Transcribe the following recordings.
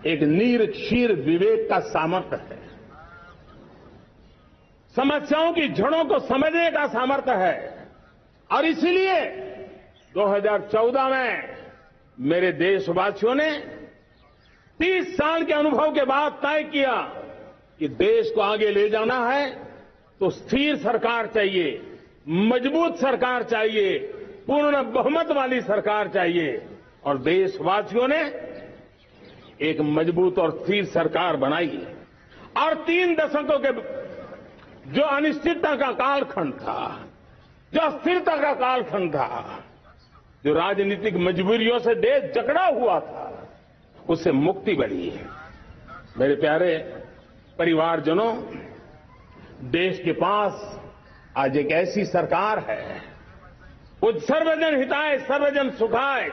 एक नीर क्षीर विवेक का सामर्थ्य है, समस्याओं की जड़ों को समझने का सामर्थ्य है। और इसलिए 2014 में मेरे देशवासियों ने 30 साल के अनुभव के बाद तय किया कि देश को आगे ले जाना है तो स्थिर सरकार चाहिए, मजबूत सरकार चाहिए, पूर्ण बहुमत वाली सरकार चाहिए। और देशवासियों ने एक मजबूत और स्थिर सरकार बनाई। और 3 दशकों के जो अनिश्चितता का कालखंड था, जो अस्थिरता का कालखंड था, जो राजनीतिक मजबूरियों से देश जकड़ा हुआ था, उससे मुक्ति मिली है। मेरे प्यारे परिवारजनों, देश के पास आज एक ऐसी सरकार है, वो सर्वजन हिताय सर्वजन सुखाय,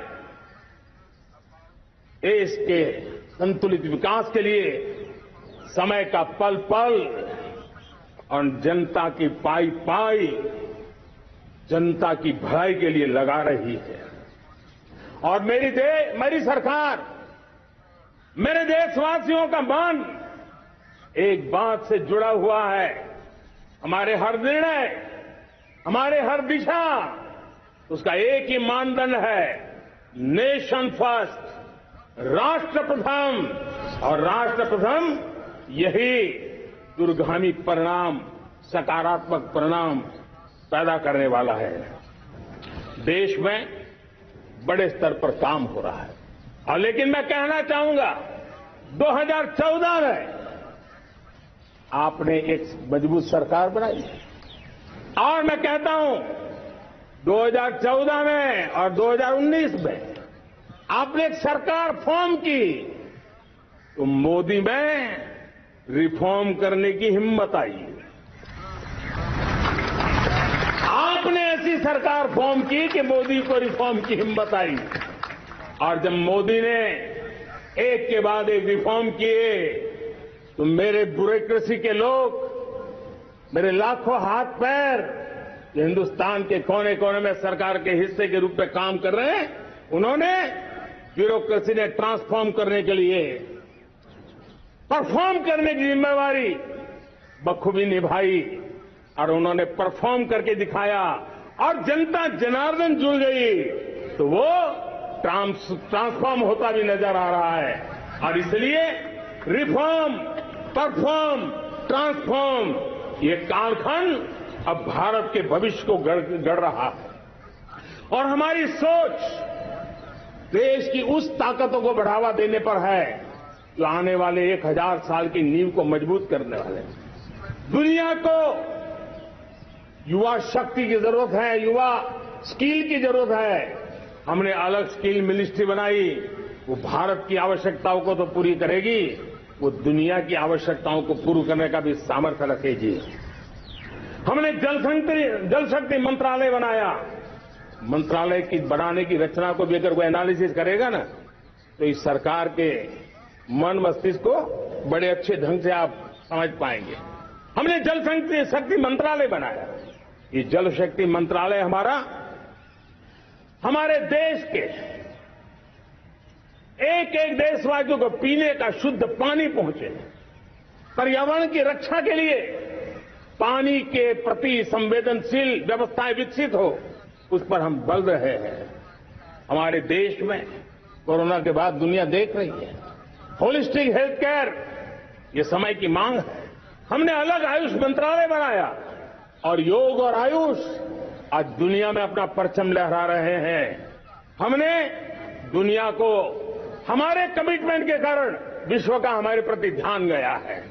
देश के संतुलित विकास के लिए समय का पल पल और जनता की पाई पाई, जनता की भलाई के लिए लगा रही है। और मेरी सरकार, मेरे देशवासियों का मन एक बात से जुड़ा हुआ है। हमारे हर निर्णय, हमारे हर दिशा, उसका एक ही मानदंड है, नेशन फर्स्ट, राष्ट्र प्रथम। और राष्ट्र प्रथम यही दूरगामी परिणाम, सकारात्मक परिणाम पैदा करने वाला है। देश में बड़े स्तर पर काम हो रहा है। और लेकिन मैं कहना चाहूंगा, 2014 में आपने एक मजबूत सरकार बनाई और मैं कहता हूं 2014 में और 2019 में आपने एक सरकार फॉर्म की तो मोदी में रिफॉर्म करने की हिम्मत आई। आपने ऐसी सरकार फॉर्म की कि मोदी को रिफॉर्म की हिम्मत आई। और जब मोदी ने एक के बाद एक रिफॉर्म किए तो मेरे ब्यूरोक्रेसी के लोग, मेरे लाखों हाथ पैर जो हिंदुस्तान के कोने कोने में सरकार के हिस्से के रूप में काम कर रहे हैं, उन्होंने ब्यूरोक्रेसी ने ट्रांसफॉर्म करने के लिए, परफॉर्म करने की जिम्मेवारी बखूबी निभाई। और उन्होंने परफॉर्म करके दिखाया और जनता जनार्दन जुड़ गई तो वो ट्रांसफॉर्म होता भी नजर आ रहा है। और इसलिए रिफॉर्म, परफॉर्म, ट्रांसफॉर्म, ये कालखंड अब भारत के भविष्य को गढ़ रहा है। और हमारी सोच देश की उस ताकतों को बढ़ावा देने पर है जो आने वाले 1000 साल की नींव को मजबूत करने वाले। दुनिया को युवा शक्ति की जरूरत है, युवा स्किल की जरूरत है। हमने अलग स्किल मिनिस्ट्री बनाई, वो भारत की आवश्यकताओं को तो पूरी करेगी, वो दुनिया की आवश्यकताओं को पूरा करने का भी सामर्थ्य रखेगी। हमने जल शक्ति मंत्रालय बनाया। मंत्रालय की बनाने की रचना को भी अगर कोई एनालिसिस करेगा ना, तो इस सरकार के मन मस्तिष्क को बड़े अच्छे ढंग से आप समझ पाएंगे। हमने जल शक्ति मंत्रालय बनाया। ये जल शक्ति मंत्रालय हमारे देश के एक एक देशवासियों को पीने का शुद्ध पानी पहुंचे, पर्यावरण की रक्षा के लिए पानी के प्रति संवेदनशील व्यवस्थाएं विकसित हो, उस पर हम बल रहे हैं। हमारे देश में कोरोना के बाद दुनिया देख रही है, होलिस्टिक हेल्थ केयर ये समय की मांग है। हमने अलग आयुष मंत्रालय बनाया और योग और आयुष आज दुनिया में अपना परचम लहरा रहे हैं। हमने दुनिया को हमारे कमिटमेंट के कारण विश्व का हमारे प्रति ध्यान गया है।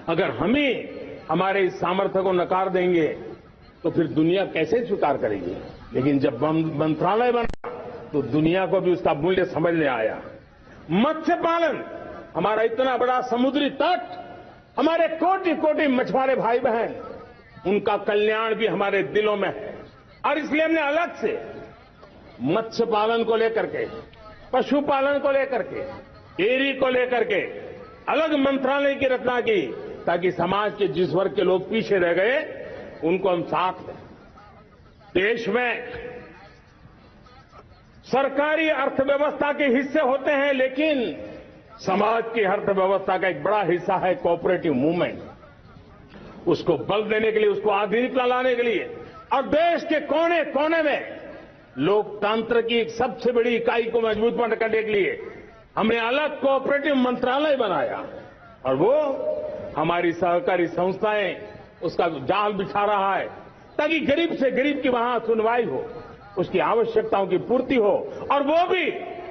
अगर हम ही हमारे इस सामर्थ्य को नकार देंगे तो फिर दुनिया कैसे स्वीकार करेगी। लेकिन जब मंत्रालय बना तो दुनिया को भी उसका मूल्य समझ में आया। मत्स्य पालन, हमारा इतना बड़ा समुद्री तट, हमारे कोटि कोटि मछुआरे भाई बहन, उनका कल्याण भी हमारे दिलों में है। और इसलिए हमने अलग से मत्स्य पालन को लेकर के, पशुपालन को लेकर के, डेयरी को लेकर के अलग मंत्रालय की रचना की, ताकि समाज के जिस वर्ग के लोग पीछे रह गए उनको हम साथ लें। देश में सरकारी अर्थव्यवस्था के हिस्से होते हैं, लेकिन समाज की अर्थव्यवस्था का एक बड़ा हिस्सा है कोऑपरेटिव मूवमेंट। उसको बल देने के लिए, उसको आधुनिकता लाने के लिए और देश के कोने कोने में लोकतंत्र की एक सबसे बड़ी इकाई को मजबूत करने के लिए हमने अलग कोऑपरेटिव मंत्रालय बनाया और वो हमारी सहकारी संस्थाएं उसका जाल बिछा रहा है ताकि गरीब से गरीब की वहां सुनवाई हो, उसकी आवश्यकताओं की पूर्ति हो और वो भी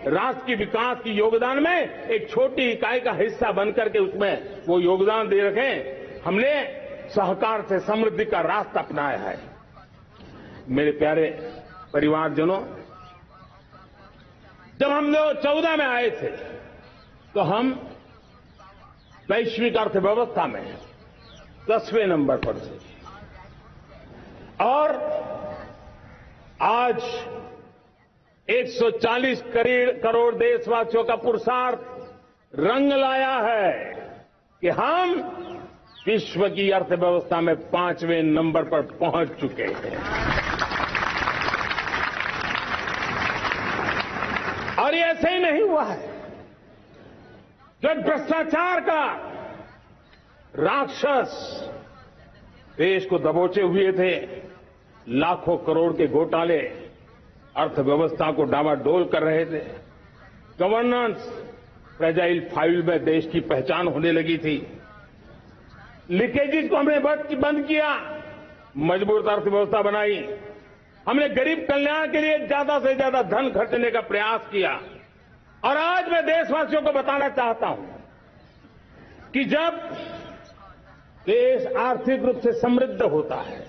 राष्ट्र के विकास की योगदान में एक छोटी इकाई का हिस्सा बनकर के उसमें वो योगदान दे रखें। हमने सहकार से समृद्धि का रास्ता अपनाया है। मेरे प्यारे परिवारजनों, जब हम लोग 14 में आए थे तो हम वैश्विक अर्थव्यवस्था में 10वें नंबर पर थे और आज 140 करोड़ देशवासियों का पुरुषार्थ रंग लाया है कि हम विश्व की अर्थव्यवस्था में 5वें नंबर पर पहुंच चुके हैं। और ये ऐसे ही नहीं हुआ है। जो भ्रष्टाचार का राक्षस देश को दबोचे हुए थे, लाखों करोड़ के घोटाले अर्थव्यवस्था को डामाडोल कर रहे थे, गवर्नेंस फ्रेजाइल फाइल में देश की पहचान होने लगी थी, लीकेजेस को हमने बंद किया, मजबूत अर्थव्यवस्था बनाई, हमने गरीब कल्याण के लिए ज्यादा से ज्यादा धन खर्चने का प्रयास किया। और आज मैं देशवासियों को बताना चाहता हूं कि जब देश आर्थिक रूप से समृद्ध होता है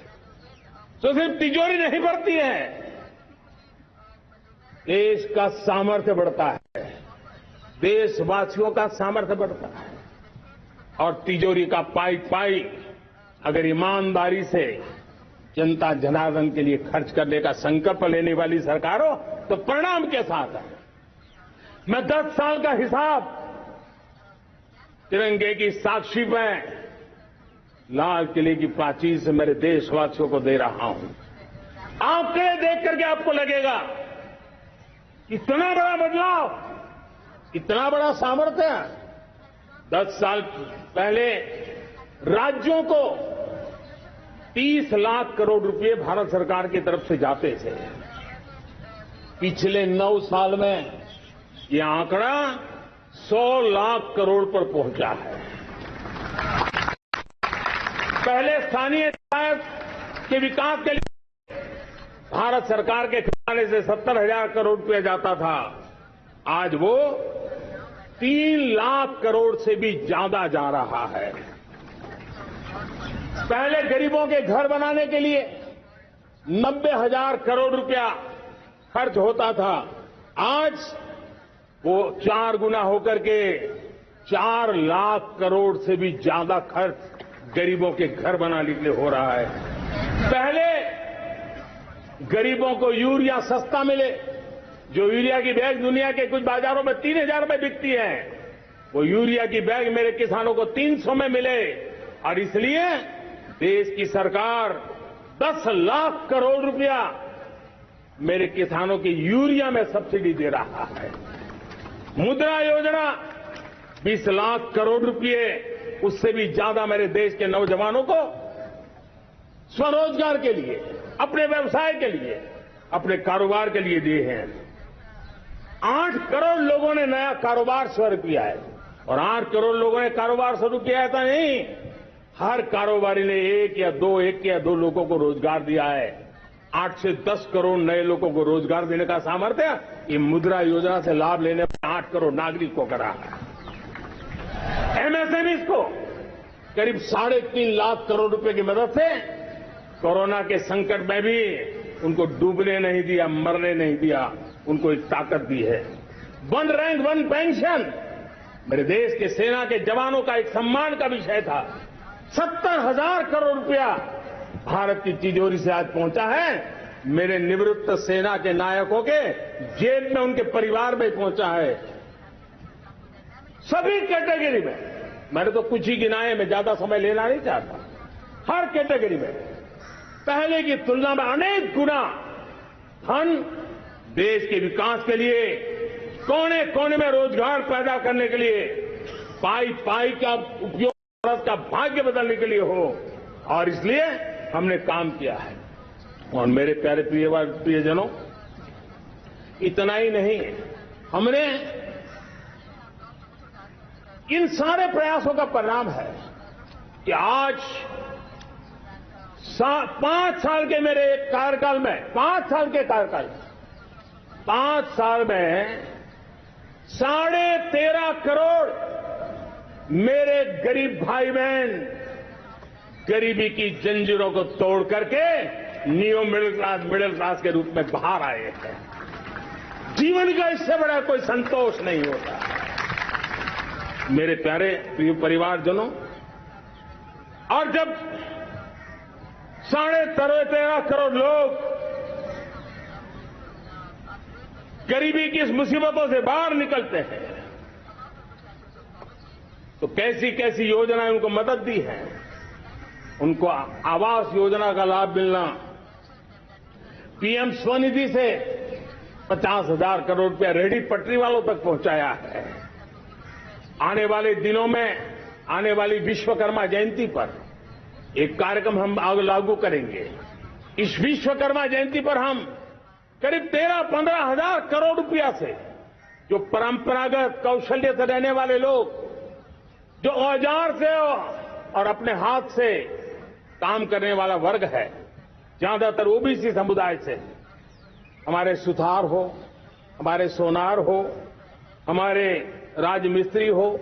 तो सिर्फ तिजोरी नहीं बढ़ती है, देश का सामर्थ्य बढ़ता है, देशवासियों का सामर्थ्य बढ़ता है। और तिजोरी का पाई पाई अगर ईमानदारी से जनता जनार्दन के लिए खर्च करने का संकल्प लेने वाली सरकार हो तो परिणाम के साथ है। मैं 10 साल का हिसाब तिरंगे की साक्षी में लाल किले की प्राचीर से मेरे देशवासियों को दे रहा हूं। आंकड़े देख करके आपको लगेगा इतना बड़ा बदलाव, इतना बड़ा सामर्थ्य। 10 साल पहले राज्यों को 30 लाख करोड़ रुपए भारत सरकार की तरफ से जाते थे। पिछले 9 साल में यह आंकड़ा 100 लाख करोड़ पर पहुंचा है। पहले स्थानीय के विकास के लिए भारत सरकार के खजाने से 70,000 करोड़ रुपया जाता था, आज वो 3 लाख करोड़ से भी ज्यादा जा रहा है। पहले गरीबों के घर बनाने के लिए 90,000 करोड़ रुपया खर्च होता था, आज वो 4 गुना होकर के 4 लाख करोड़ से भी ज्यादा खर्च गरीबों के घर बनाने के लिए हो रहा है। पहले गरीबों को यूरिया सस्ता मिले, जो यूरिया की बैग दुनिया के कुछ बाजारों में 3,000 में बिकती है, वो यूरिया की बैग मेरे किसानों को 300 में मिले। और इसलिए देश की सरकार 10 लाख करोड़ रुपया मेरे किसानों की यूरिया में सब्सिडी दे रहा है। मुद्रा योजना 20 लाख करोड़ रुपए, उससे भी ज्यादा मेरे देश के नौजवानों को स्वरोजगार के लिए, अपने व्यवसाय के लिए, अपने कारोबार के लिए दिए हैं। 8 करोड़ लोगों ने नया कारोबार शुरू किया है। और 8 करोड़ लोगों ने कारोबार शुरू किया ऐसा नहीं, हर कारोबारी ने एक या दो लोगों को रोजगार दिया है। 8 से 10 करोड़ नए लोगों को रोजगार देने का सामर्थ्य ये मुद्रा योजना से लाभ लेने वाले 8 करोड़ नागरिक को करा है। एमएसएमई को करीब 3.5 लाख करोड़ रुपए की मदद से कोरोना के संकट में भी उनको डूबने नहीं दिया, मरने नहीं दिया, उनको एक ताकत दी है। 1 रैंक 1 पेंशन मेरे देश के सेना के जवानों का एक सम्मान का विषय था। 70,000 करोड़ रुपया भारत की तिजोरी से आज पहुंचा है, मेरे निवृत्त सेना के नायकों के जेब में, उनके परिवार में पहुंचा है। सभी कैटेगरी में, मैंने तो कुछ ही गिनाए, मैं ज्यादा समय लेना नहीं चाहता। हर कैटेगरी में पहले की तुलना में अनेक गुना धन देश के विकास के लिए, कोने कोने में रोजगार पैदा करने के लिए पाई पाई का उपयोग भारत का भाग्य बदलने के लिए हो, और इसलिए हमने काम किया है। और मेरे प्यारे प्रियजनों, इतना ही नहीं, हमने इन सारे प्रयासों का परिणाम है कि आज 5 साल के मेरे कार्यकाल में 5 साल के कार्यकाल 5 साल में 13.5 करोड़ मेरे गरीब भाई बहन गरीबी की जंजीरों को तोड़ करके नियो मिडिल क्लास के रूप में बाहर आए हैं। जीवन का इससे बड़ा कोई संतोष नहीं होता। मेरे प्यारे प्रिय परिवारजनों, और जब 13.5 करोड़ लोग गरीबी की इस मुसीबतों से बाहर निकलते हैं, तो कैसी कैसी योजनाएं उनको मदद दी है। उनको आवास योजना का लाभ मिलना, पीएम स्वनिधि से 50,000 करोड़ रुपया रेहड़ी पटरी वालों तक पहुंचाया है। आने वाले दिनों में आने वाली विश्वकर्मा जयंती पर एक कार्यक्रम हम लागू करेंगे। इस विश्वकर्मा जयंती पर हम करीब 13-15 हजार करोड़ रुपया से जो परंपरागत कौशल्य से रहने वाले लोग, जो औजार से और अपने हाथ से काम करने वाला वर्ग है, ज्यादातर ओबीसी समुदाय से, हमारे सुथार हो, हमारे सोनार हो, हमारे राजमिस्त्री हो,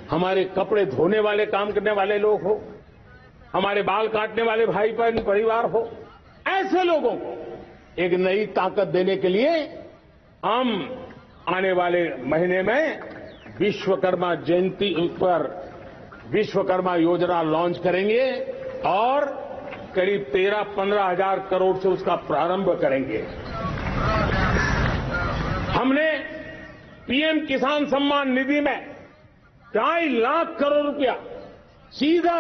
हमारे कपड़े धोने वाले काम करने वाले लोग हो, हमारे बाल काटने वाले भाई बहन परिवार हो, ऐसे लोगों को एक नई ताकत देने के लिए हम आने वाले महीने में विश्वकर्मा जयंती पर विश्वकर्मा योजना लॉन्च करेंगे और करीब 13-15 हजार करोड़ से उसका प्रारंभ करेंगे। हमने पीएम किसान सम्मान निधि में 2.5 लाख करोड़ रुपया सीधा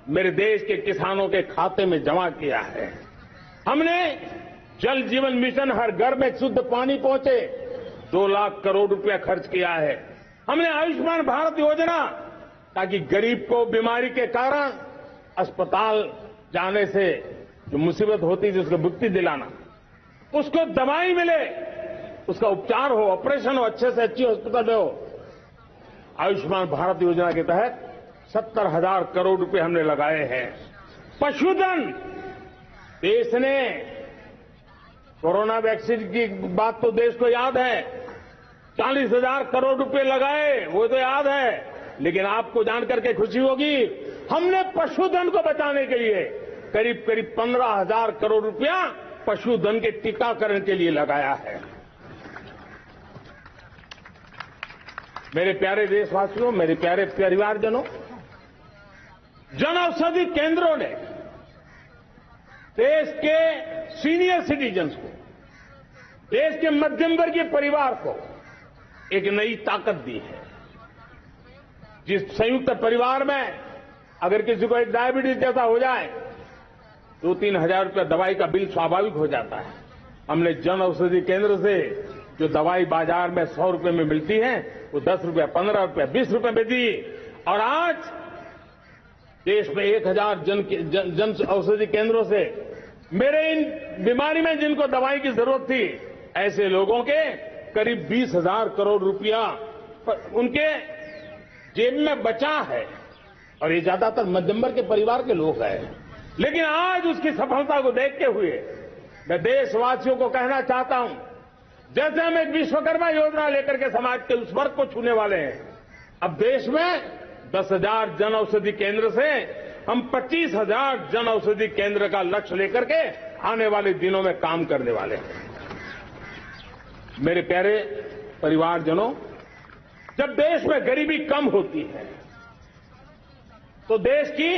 मेरे देश के किसानों के खाते में जमा किया है। हमने जल जीवन मिशन हर घर में शुद्ध पानी पहुंचे 2 लाख करोड़ रुपया खर्च किया है। हमने आयुष्मान भारत योजना, ताकि गरीब को बीमारी के कारण अस्पताल जाने से जो मुसीबत होती थी उसको मुक्ति दिलाना, उसको दवाई मिले, उसका उपचार हो, ऑपरेशन हो, अच्छे से अच्छी हॉस्पिटल में हो। आयुष्मान भारत योजना के तहत 70,000 करोड़ रुपए हमने लगाए हैं। पशुधन, देश ने कोरोना वैक्सीन की बात तो देश को याद है, 40,000 करोड़ रुपए लगाए, वो तो याद है। लेकिन आपको जानकर के खुशी होगी, हमने पशुधन को बचाने के लिए करीब 15,000 करोड़ रुपया पशुधन के टीकाकरण के लिए लगाया है। मेरे प्यारे देशवासियों, मेरे प्यारे परिवारजनों, जन औषधि केंद्रों ने देश के सीनियर सिटीजन्स को, देश के मध्यम वर्गीय परिवार को एक नई ताकत दी है। जिस संयुक्त परिवार में अगर किसी को एक डायबिटीज जैसा हो जाए 2-3 हजार रुपया दवाई का बिल स्वाभाविक हो जाता है। हमने जन औषधि केंद्र से जो दवाई बाजार में 100 रुपए में मिलती है वो 10 रुपया, 15 रुपया, 20 रुपए में दी। और आज देश में 1000 जन औषधि केंद्रों से मेरे इन बीमारी में जिनको दवाई की जरूरत थी, ऐसे लोगों के करीब 20,000 करोड़ रुपया उनके जेब में बचा है। और ये ज्यादातर मध्यम वर्ग के परिवार के लोग हैं। लेकिन आज उसकी सफलता को देखते हुए मैं देशवासियों को कहना चाहता हूं, जैसे हम एक विश्वकर्मा योजना लेकर के समाज के उस वर्ग को छूने वाले हैं, अब देश में 10,000 जन औषधि केंद्र से हम 25,000 जन औषधि केंद्र का लक्ष्य लेकर के आने वाले दिनों में काम करने वाले हैं। मेरे प्यारे परिवारजनों, जब देश में गरीबी कम होती है तो देश की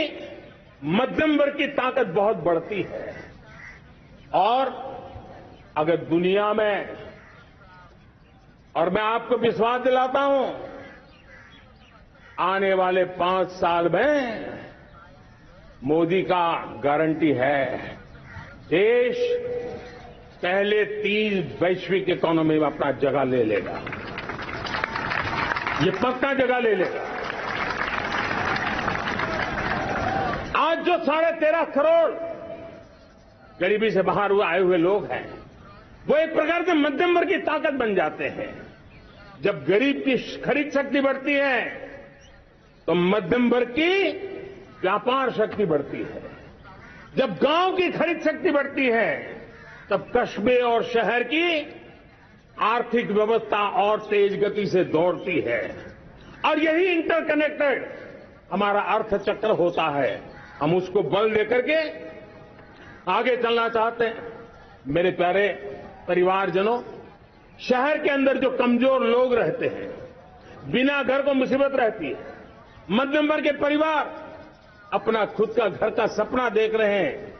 मध्यम वर्ग की ताकत बहुत बढ़ती है। और अगर दुनिया में, और मैं आपको विश्वास दिलाता हूं, आने वाले 5 साल में मोदी का गारंटी है, देश पहले 3 वैश्विक इकोनॉमी में अपना जगह ले लेगा। ये पक्का जगह ले लेगा। आज जो 13.5 करोड़ गरीबी से बाहर आए हुए लोग हैं, वो एक प्रकार से मध्यम वर्ग की ताकत बन जाते हैं। जब गरीब की खरीद शक्ति बढ़ती है तो मध्यम वर्ग की व्यापार शक्ति बढ़ती है। जब गांव की खरीद शक्ति बढ़ती है तब कस्बे और शहर की आर्थिक व्यवस्था और तेज गति से दौड़ती है। और यही इंटरकनेक्टेड हमारा अर्थचक्र होता है। हम उसको बल लेकर के आगे चलना चाहते हैं। मेरे प्यारे परिवारजनों, शहर के अंदर जो कमजोर लोग रहते हैं, बिना घर को मुसीबत रहती है, मध्यम वर्ग के परिवार अपना खुद का घर का सपना देख रहे हैं,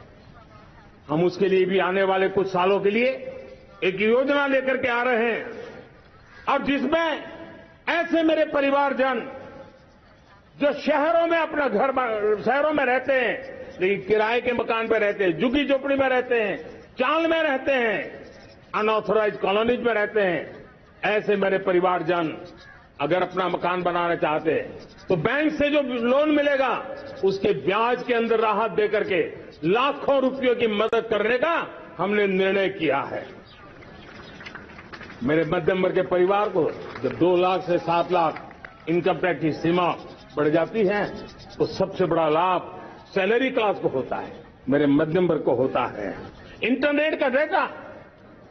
हम उसके लिए भी आने वाले कुछ सालों के लिए एक योजना लेकर के आ रहे हैं। और जिसमें ऐसे मेरे परिवारजन जो शहरों में अपना घर शहरों में रहते हैं, लेकिन किराए के मकान पर रहते हैं, झुग्गी झोपड़ी में रहते हैं, चाल में रहते हैं, अनऑथोराइज कॉलोनीज में रहते हैं, ऐसे मेरे परिवारजन अगर अपना मकान बनाना चाहते हैं तो बैंक से जो लोन मिलेगा उसके ब्याज के अंदर राहत देकर के लाखों रुपयों की मदद करने का हमने निर्णय किया है। मेरे मध्यम वर्ग के परिवार को जब 2 लाख से 7 लाख इनकम टैक्स की सीमा बढ़ जाती है तो सबसे बड़ा लाभ सैलरी क्लास को होता है, मेरे मध्यम वर्ग को होता है। इंटरनेट का डेटा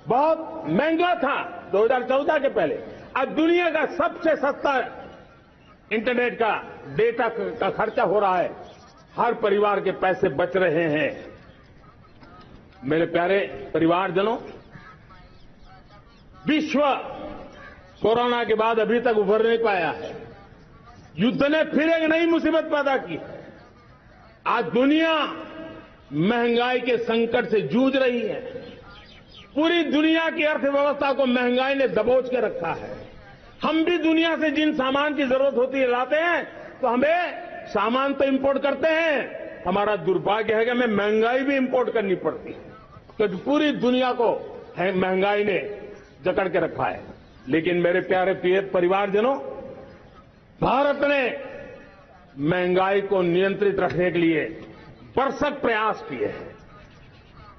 बहुत महंगा था 2014 के पहले, आज दुनिया का सबसे सस्ता इंटरनेट का डेटा का खर्चा हो रहा है। हर परिवार के पैसे बच रहे हैं। मेरे प्यारे परिवारजनों, विश्व कोरोना के बाद अभी तक उभर नहीं पाया है। युद्ध ने फिर एक नई मुसीबत पैदा की। आज दुनिया महंगाई के संकट से जूझ रही है। पूरी दुनिया की अर्थव्यवस्था को महंगाई ने दबोच के रखा है। हम भी दुनिया से जिन सामान की जरूरत होती है लाते हैं, तो हमें सामान तो इंपोर्ट करते हैं। हमारा दुर्भाग्य है कि हमें महंगाई भी इंपोर्ट करनी पड़ती है, क्योंकि पूरी दुनिया को महंगाई ने जकड़ के रखा है। लेकिन मेरे प्यारे परिवारजनों, भारत ने महंगाई को नियंत्रित रखने के लिए भरसक प्रयास किए हैं।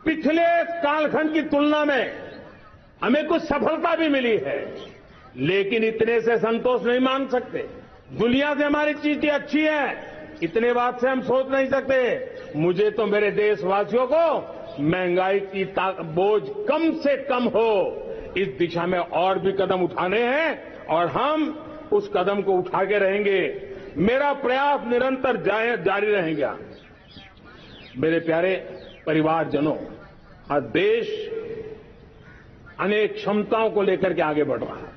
पिछले कालखंड की तुलना में हमें कुछ सफलता भी मिली है, लेकिन इतने से संतोष नहीं मान सकते। दुनिया से हमारी चीजें अच्छी है, इतने बात से हम सोच नहीं सकते। मुझे तो मेरे देशवासियों को महंगाई की बोझ कम से कम हो, इस दिशा में और भी कदम उठाने हैं और हम उस कदम को उठा के रहेंगे। मेरा प्रयास निरंतर जारी रहेगा। मेरे प्यारे परिवारजनों, आज देश अनेक क्षमताओं को लेकर के आगे बढ़ रहा है।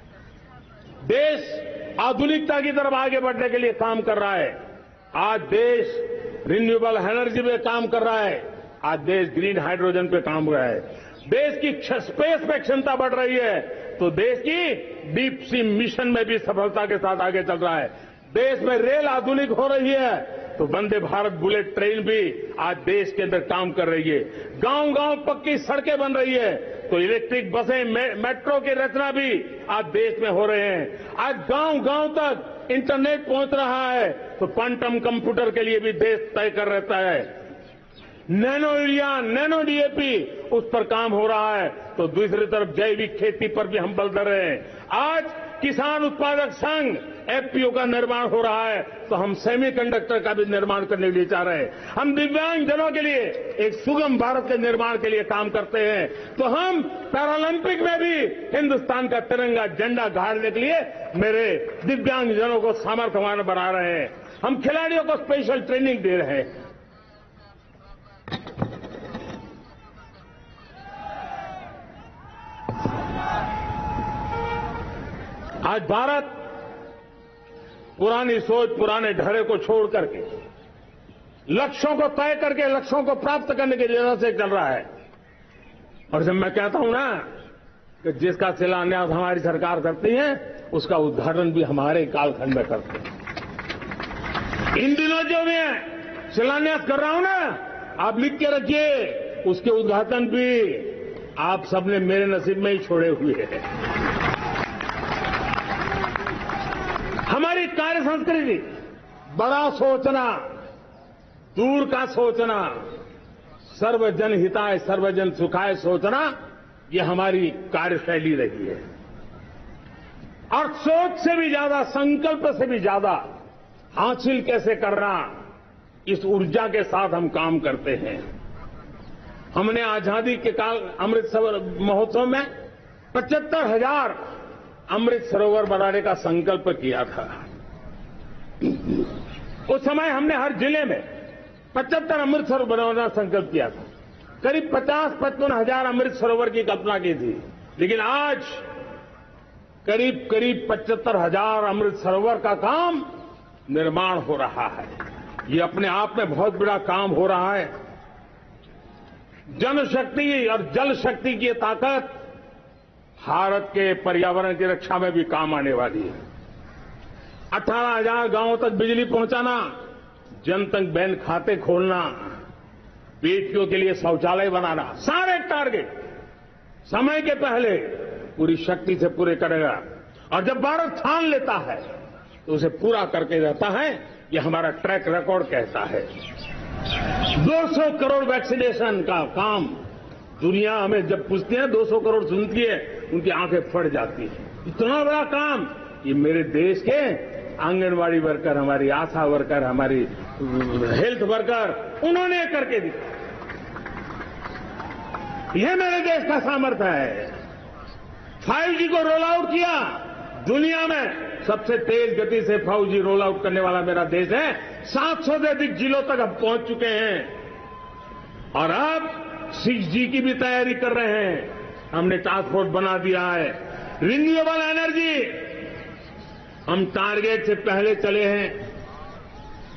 देश आधुनिकता की तरफ आगे बढ़ने के लिए काम कर रहा है। आज देश रिन्यूएबल एनर्जी पे काम कर रहा है। आज देश ग्रीन हाइड्रोजन पे काम कर रहा है। देश की स्पेस पे क्षमता बढ़ रही है, तो देश की डीप सी मिशन में भी सफलता के साथ आगे चल रहा है। देश में रेल आधुनिक हो रही है, तो वंदे भारत बुलेट ट्रेन भी आज देश के अंदर काम कर रही है। गांव गांव पक्की सड़कें बन रही है, तो इलेक्ट्रिक बसें, मेट्रो की रचना भी आज देश में हो रहे हैं। आज गांव गांव तक इंटरनेट पहुंच रहा है, तो क्वांटम कंप्यूटर के लिए भी देश तय कर रहता है। नैनो यूरिया, नैनो डीएपी, उस पर काम हो रहा है, तो दूसरी तरफ जैविक खेती पर भी हम बल दे रहे हैं। आज किसान उत्पादक संघ एफपीओ का निर्माण हो रहा है, तो हम सेमीकंडक्टर का भी निर्माण करने के लिए चाह रहे हैं। हम दिव्यांग जनों के लिए एक सुगम भारत के निर्माण के लिए काम करते हैं, तो हम पैरालंपिक में भी हिंदुस्तान का तिरंगा झंडा गाड़ने के लिए मेरे दिव्यांग जनों को सामर्थ्यवान बना रहे हैं। हम खिलाड़ियों को स्पेशल ट्रेनिंग दे रहे हैं। आज भारत पुरानी सोच, पुराने ढर्रे को छोड़ करके लक्ष्यों को तय करके लक्ष्यों को प्राप्त करने की दिशा से चल रहा है। और जब मैं कहता हूं ना कि जिसका शिलान्यास हमारी सरकार करती है, उसका उद्घाटन भी हमारे कालखंड में करते हैं। इन दिनों जो मैं शिलान्यास कर रहा हूं ना, आप लिख के रखिए, उसके उद्घाटन भी आप सबने मेरे नसीब में ही छोड़े हुए हैं। हमारी कार्य संस्कृति बड़ा सोचना, दूर का सोचना, सर्वजन हिताय सर्वजन सुखाय सोचना, ये हमारी कार्यशैली रही है। और सोच से भी ज्यादा, संकल्प से भी ज्यादा हासिल कैसे करना, इस ऊर्जा के साथ हम काम करते हैं। हमने आजादी के काल अमृत महोत्सव में 75,000 अमृत सरोवर बनाने का संकल्प किया था। उस समय हमने हर जिले में 75 अमृत सरोवर बनाने का संकल्प किया था। करीब 50-55,000 अमृत सरोवर की कल्पना की थी, लेकिन आज करीब 75,000 अमृत सरोवर का काम निर्माण हो रहा है। ये अपने आप में बहुत बड़ा काम हो रहा है। जनशक्ति और जल शक्ति की ताकत भारत के पर्यावरण की रक्षा में भी काम आने वाली है। 18,000 गांवों तक बिजली पहुंचाना, जनधन बैंक खाते खोलना, बेटियों के लिए शौचालय बनाना, सारे टारगेट समय के पहले पूरी शक्ति से पूरे करेगा। और जब भारत ठान लेता है तो उसे पूरा करके रहता है। ये हमारा ट्रैक रिकॉर्ड कहता है। 200 करोड़ वैक्सीनेशन का काम, दुनिया हमें जब पूछती है 200 करोड़ सुनती है, उनकी आंखें फट जाती है। इतना बड़ा काम ये मेरे देश के आंगनवाड़ी वर्कर, हमारी आशा वर्कर, हमारी हेल्थ वर्कर, उन्होंने करके दिखा। यह मेरे देश का सामर्थ्य है। 5G को रोल आउट किया, दुनिया में सबसे तेज गति से 5G रोल आउट करने वाला मेरा देश है। 700 से अधिक जिलों तक हम पहुंच चुके हैं और अब 6G की भी तैयारी कर रहे हैं। हमने टास्क फोर्स बना दिया है। रिन्यूएबल एनर्जी, हम टारगेट से पहले चले हैं।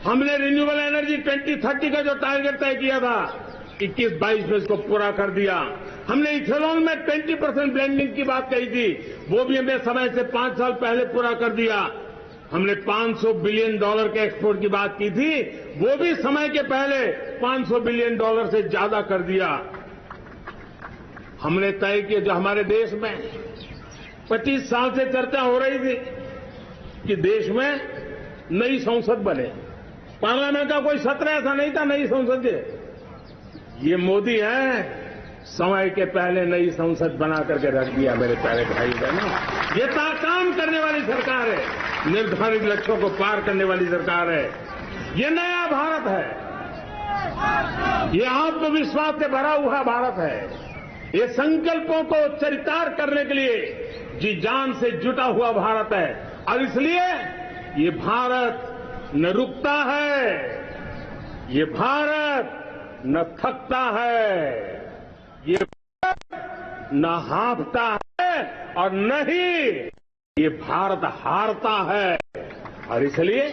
हमने रिन्यूएबल एनर्जी 2030 का जो टारगेट तय किया था, 21-22 में इसको पूरा कर दिया। हमने इथेनॉल में 20% ब्लेंडिंग की बात कही थी, वो भी हमने समय से 5 साल पहले पूरा कर दिया। हमने $500 बिलियन के एक्सपोर्ट की बात की थी, वो भी समय के पहले $500 बिलियन से ज्यादा कर दिया। हमने तय किया, जो हमारे देश में 25 साल से चर्चा हो रही थी कि देश में नई संसद बने। पार्लियामेंट का कोई सत्र ऐसा नहीं था नई संसद के। ये मोदी है, समय के पहले नई संसद बना करके रख दिया। मेरे प्यारे भाई बहनों, ये काम करने वाली सरकार है, निर्धारित लक्ष्यों को पार करने वाली सरकार है। ये नया भारत है, ये आत्मविश्वास से भरा हुआ भारत है। ये संकल्पों को चरितार्थ करने के लिए जी जान से जुटा हुआ भारत है। और इसलिए ये भारत न रुकता है, ये भारत न थकता है, ये भारत न हांफता है और न ही ये भारत हारता है। और इसलिए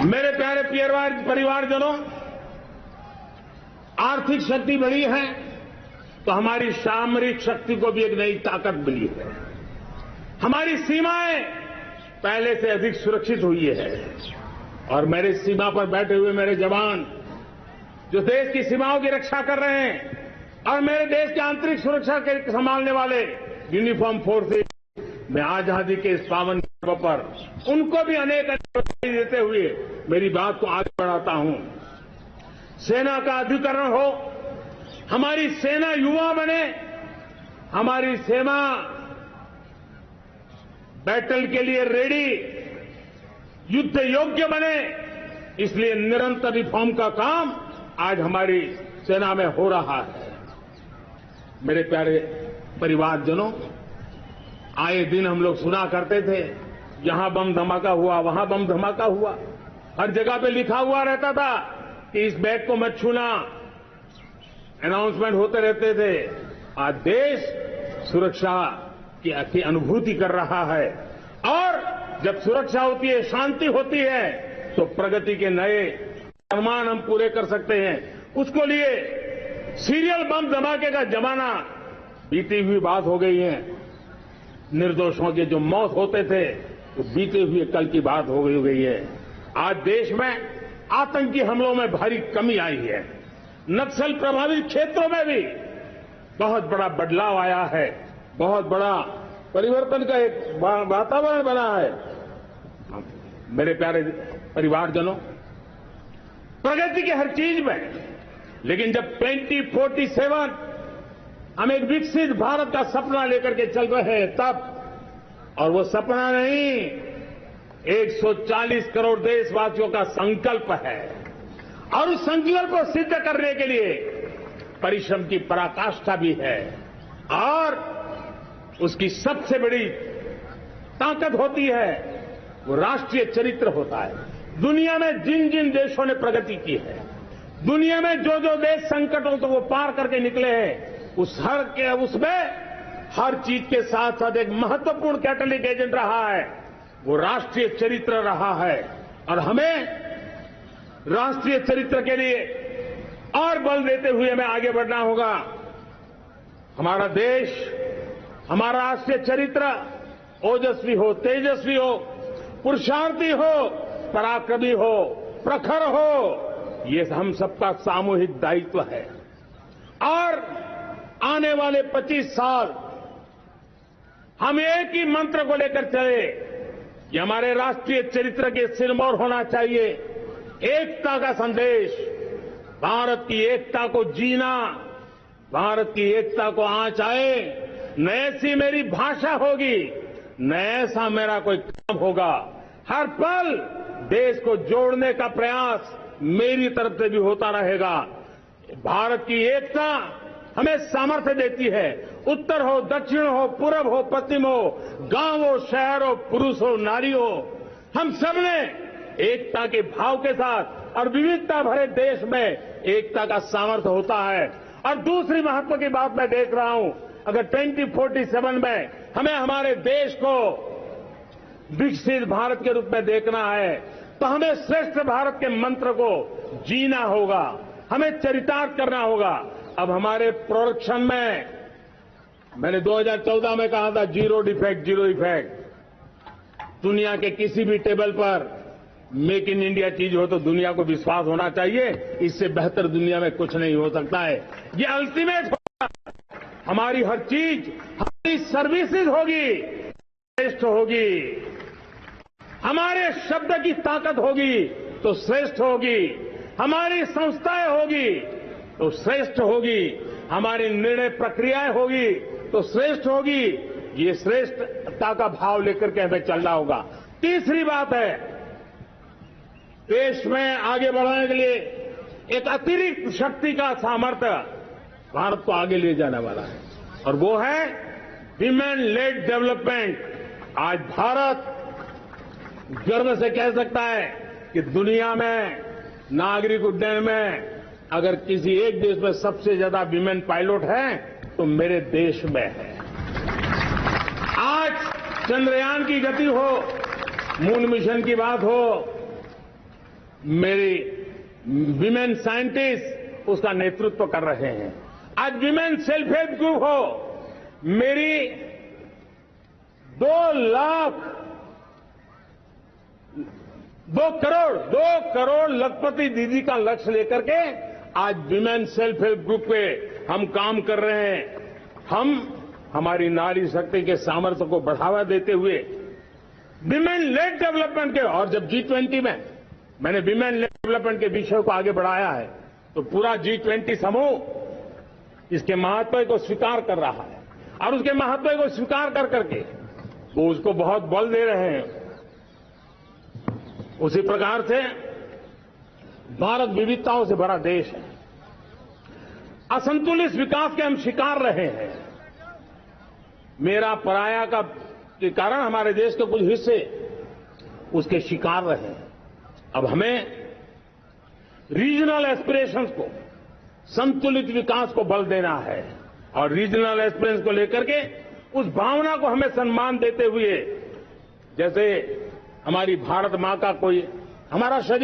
मेरे प्यारे परिवारजनों, आर्थिक शक्ति बढ़ी है तो हमारी सामरिक शक्ति को भी एक नई ताकत मिली है। हमारी सीमाएं पहले से अधिक सुरक्षित हुई है और मेरे सीमा पर बैठे हुए मेरे जवान जो देश की सीमाओं की रक्षा कर रहे हैं और मेरे देश की आंतरिक सुरक्षा के संभालने वाले यूनिफॉर्म फोर्सेज, मैं आजादी के इस पावन पर्व पर उनको भी अनेक बधाई देते हुए मेरी बात को आगे बढ़ाता हूं। सेना का अधिकरण हो, हमारी सेना युवा बने, हमारी सेना बैटल के लिए रेडी, युद्ध योग्य बने। इसलिए निरंतर रिफॉर्म का काम आज हमारी सेना में हो रहा है। मेरे प्यारे परिवारजनों, आए दिन हम लोग सुना करते थे, यहां बम धमाका हुआ, वहां बम धमाका हुआ। हर जगह पे लिखा हुआ रहता था कि इस बैग को मत छूना, अनाउंसमेंट होते रहते थे। आज देश सुरक्षा की अनुभूति कर रहा है और जब सुरक्षा होती है, शांति होती है, तो प्रगति के नए अनुमान हम पूरे कर सकते हैं। उसको लिए सीरियल बम धमाके का जमाना बीती हुई बात हो गई है। निर्दोषों के जो मौत होते थे वो बीते हुए कल की बात हो गई है। आज देश में आतंकी हमलों में भारी कमी आई है। नक्सल प्रभावित क्षेत्रों में भी बहुत बड़ा बदलाव आया है, बहुत बड़ा परिवर्तन का एक वातावरण बना है। मेरे प्यारे परिवारजनों, प्रगति की हर चीज में, लेकिन जब 2047 हम एक विकसित भारत का सपना लेकर के चल रहे हैं तब, और वो सपना नहीं 140 करोड़ देशवासियों का संकल्प है, और उस संकल्प को सिद्ध करने के लिए परिश्रम की पराकाष्ठा भी है। और उसकी सबसे बड़ी ताकत होती है वो राष्ट्रीय चरित्र होता है। दुनिया में जिन जिन देशों ने प्रगति की है, दुनिया में जो जो देश संकटों को वो पार करके निकले हैं, उसमें हर चीज के साथ साथ एक महत्वपूर्ण कैटलिक एजेंट रहा है, वो राष्ट्रीय चरित्र रहा है। और हमें राष्ट्रीय चरित्र के लिए और बल देते हुए हमें आगे बढ़ना होगा। हमारा देश, हमारा राष्ट्रीय चरित्र ओजस्वी हो, तेजस्वी हो, पुरुषार्थी हो, पराक्रमी हो, प्रखर हो, ये हम सबका सामूहिक दायित्व है। और आने वाले 25 साल हम एक ही मंत्र को लेकर चले कि हमारे राष्ट्रीय चरित्र के सिरमौर होना चाहिए एकता का संदेश, भारत की एकता को जीना, भारत की एकता को आंच आए, न ऐसी मेरी भाषा होगी, न ऐसा मेरा कोई काम होगा। हर पल देश को जोड़ने का प्रयास मेरी तरफ से भी होता रहेगा। भारत की एकता हमें सामर्थ्य देती है। उत्तर हो, दक्षिण हो, पूर्व हो, पश्चिम हो, गांव हो, शहर हो, पुरुष हो, नारी हो, हम सबने एकता के भाव के साथ और विविधता भरे देश में एकता का सामर्थ्य होता है। और दूसरी महत्व की बात मैं देख रहा हूं, अगर 2047 में हमें हमारे देश को विकसित भारत के रूप में देखना है तो हमें श्रेष्ठ भारत के मंत्र को जीना होगा, हमें चरितार्थ करना होगा। अब हमारे प्रोडक्शन में, मैंने 2014 में कहा था जीरो डिफेक्ट, जीरो इफेक्ट। दुनिया के किसी भी टेबल पर मेक इन इंडिया चीज हो तो दुनिया को विश्वास होना चाहिए, इससे बेहतर दुनिया में कुछ नहीं हो सकता है। ये अल्टीमेट होगा। हमारी हर चीज, हमारी सर्विसेज होगी, श्रेष्ठ होगी। हमारे शब्द की ताकत होगी तो श्रेष्ठ होगी, हमारी संस्थाएं होगी तो श्रेष्ठ होगी, हमारी निर्णय प्रक्रियाएं होगी तो श्रेष्ठ होगी। ये श्रेष्ठता का भाव लेकर के हमें चलना होगा। तीसरी बात है, देश में आगे बढ़ाने के लिए एक अतिरिक्त शक्ति का सामर्थ्य भारत को आगे ले जाने वाला है, और वो है विमेन लेड डेवलपमेंट। आज भारत गर्व से कह सकता है कि दुनिया में नागरिक उड्डयन में अगर किसी एक देश में सबसे ज्यादा विमेन पायलट है तो मेरे देश में है। आज चंद्रयान की गति हो, मून मिशन की बात हो, मेरी विमेन साइंटिस्ट उसका नेतृत्व कर रहे हैं। आज विमेन सेल्फ हेल्प ग्रुप हो, मेरी 2 करोड़ लखपति दीदी का लक्ष्य लेकर के आज विमेन सेल्फ हेल्प ग्रुप पे हम काम कर रहे हैं। हम हमारी नारी शक्ति के सामर्थ्य को बढ़ावा देते हुए विमेन लेड डेवलपमेंट के, और जब G20 में मैंने विमेन लेड डेवलपमेंट के विषय को आगे बढ़ाया है तो पूरा G20 समूह इसके महत्व को स्वीकार कर रहा है, और उसके महत्व को स्वीकार कर करके वो उसको बहुत बल दे रहे हैं। उसी प्रकार से भारत विविधताओं से भरा देश है। असंतुलित विकास के हम शिकार रहे हैं। मेरा पराया का के कारण हमारे देश के कुछ हिस्से उसके शिकार रहे हैं। अब हमें रीजनल एस्पिरेशंस को, संतुलित विकास को बल देना है, और रीजनल एस्पिरेशंस को लेकर के उस भावना को हमें सम्मान देते हुए, जैसे हमारी भारत मां का कोई, हमारा शरीर